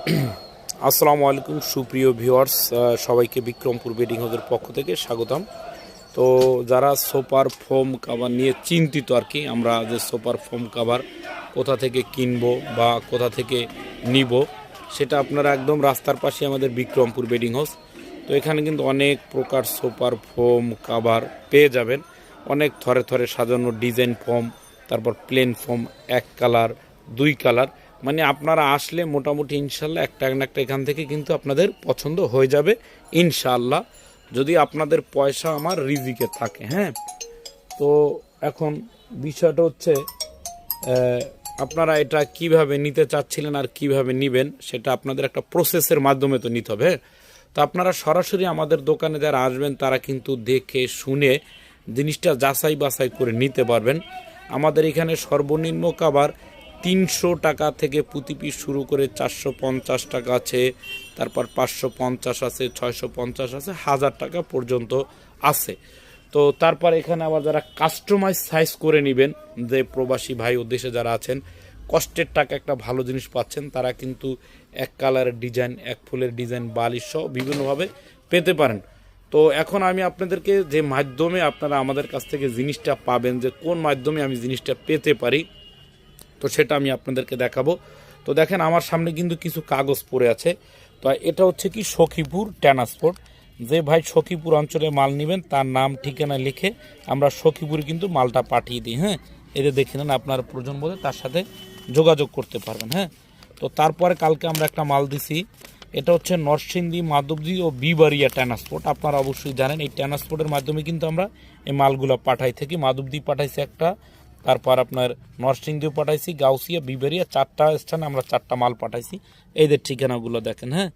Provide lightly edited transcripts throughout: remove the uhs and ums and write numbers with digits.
আসসালামু আলাইকুম সুপ্রিয় ভিউয়ার্স, সবাইকে বিক্রমপুর বেডিং হাউসের পক্ষ থেকে স্বাগতম। তো যারা সোপার ফোম কাভার নিয়ে চিন্তিত আর কি, আমরা যে সোপার ফোম কাভার কোথা থেকে কিনবো বা কোথা থেকে নিব, সেটা আপনারা একদম রাস্তার পাশে আমাদের বিক্রমপুর বেডিং হাউস। তো এখানে কিন্তু অনেক প্রকার সোপার ফোম কাভার পেয়ে যাবেন, অনেক থরে থরে সাজানো ডিজাইন ফোম, তারপর প্লেন ফোম, এক কালার, দুই কালার, মানে আপনারা আসলে মোটামুটি ইনশাল্লাহ একটা না একটা এখান থেকে কিন্তু আপনাদের পছন্দ হয়ে যাবে ইনশাল্লাহ, যদি আপনাদের পয়সা আমার রিজিকে থাকে। হ্যাঁ, তো এখন বিষয়টা হচ্ছে আপনারা এটা কিভাবে নিতে চাচ্ছিলেন আর কিভাবে নেবেন, সেটা আপনাদের একটা প্রসেসের মাধ্যমে তো নিতে হবে। তো আপনারা সরাসরি আমাদের দোকানে যারা আসবেন তারা কিন্তু দেখে শুনে জিনিসটা যাচাই বাছাই করে নিতে পারবেন। আমাদের এখানে সর্বনিম্ন কাভার 300 টাকা থেকে প্রতি পিস শুরু করে 450 টাকা আছে, তারপর 550 আছে, 650 আছে, 1000 টাকা পর্যন্ত আছে। তো তারপর এখানে আবার যারা কাস্টমাইজ সাইজ করে নেবেন, যে প্রবাসী ভাই উদ্দেশ্যে যারা আছেন, কষ্টের টাকা একটা ভালো জিনিস পাচ্ছেন, তারা কিন্তু এক কালারের ডিজাইন, এক ফুলের ডিজাইন, বালিশ সহ বিভিন্নভাবে পেতে পারেন। তো এখন আমি আপনাদেরকে যে মাধ্যমে আপনারা আমাদের কাছ থেকে জিনিসটা পাবেন, যে কোন মাধ্যমে আমি জিনিসটা পেতে পারি, তো সেটা আমি আপনাদেরকে দেখাবো। তো দেখেন আমার সামনে কিন্তু কিছু কাগজ পড়ে আছে। তো এটা হচ্ছে কি সখীপুর ট্রান্সপোর্ট। যে ভাই সখীপুর অঞ্চলে মাল নেবেন তার নাম ঠিকানা লিখে আমরা সখীপুরে কিন্তু মালটা পাঠিয়ে দিই। হ্যাঁ, এদের দেখে নেন, আপনার প্রয়োজন বলে তার সাথে যোগাযোগ করতে পারবেন। হ্যাঁ, তো তারপরে কালকে আমরা একটা মাল দিছি, এটা হচ্ছে নরসিংদী, মাধবদী ও বিবাড়িয়া ট্রান্সপোর্ট। আপনারা অবশ্যই জানেন এই ট্রান্সপোর্টের মাধ্যমে কিন্তু আমরা এই মালগুলো পাঠাই থাকি। মাধবদী পাঠাইছি একটা, তারপর আপনার নরসিংদীও পাঠাইছি, গাউসিয়া, বিবেরিয়া, 4টা স্থানে আমরা 4টা মাল পাঠাইছি। এদের ঠিকানাগুলো দেখেন। হ্যাঁ,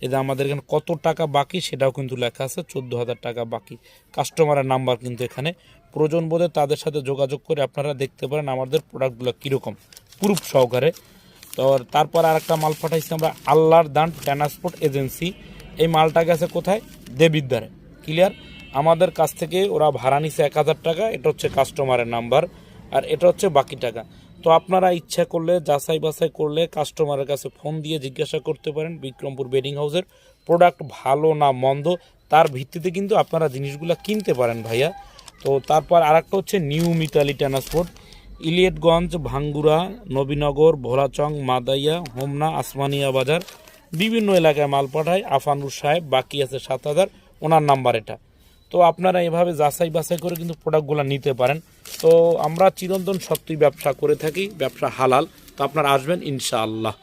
এদের আমাদের এখানে কত টাকা বাকি সেটাও কিন্তু লেখা আছে, 14,000 টাকা বাকি। কাস্টমারের নাম্বার কিন্তু এখানে, প্রয়োজন বোধে তাদের সাথে যোগাযোগ করে আপনারা দেখতে পারেন আমাদের প্রোডাক্টগুলো কীরকম, প্রুফ সহকারে। তো তারপর আর একটা মাল পাঠাইছি আমরা আল্লাহর দান ট্রান্সপোর্ট এজেন্সি। এই মালটা গেছে কোথায়? দেবিদ্বারে। ক্লিয়ার? আমাদের কাছ থেকে ওরা ভাড়া নিছে 1000 টাকা, এটা হচ্ছে কাস্টমারের নাম্বার, আর এটা হচ্ছে বাকি টাকা। তো আপনারা ইচ্ছা করলে যাচাই বাছাই করলে কাস্টমারের কাছে ফোন দিয়ে জিজ্ঞাসা করতে পারেন বিক্রমপুর বেডিং হাউসের প্রোডাক্ট ভালো না মন্দ, তার ভিত্তিতে কিন্তু আপনারা জিনিসগুলো কিনতে পারেন ভাইয়া। তো তারপর আরেকটা হচ্ছে নিউ মিতালি ট্রান্সপোর্ট, ইলিয়টগঞ্জ, ভাঙ্গুরা, নবীনগর, ভোলাচং, মাদাইয়া, হোমনা, আসমানিয়া বাজার, বিভিন্ন এলাকায় মাল পাঠায় আফানুর সাহেব, বাকি আছে 7,000, ওনার নাম্বার এটা। তো আপনারা এভাবে যাচাই বাছাই করে কিন্তু প্রোডাক্টগুলো নিতে পারেন। তো আমরা চিরন্তন সত্যি ব্যবসা করে থাকি, ব্যবসা হালাল। তো আপনারা আসবেন ইনশাআল্লাহ।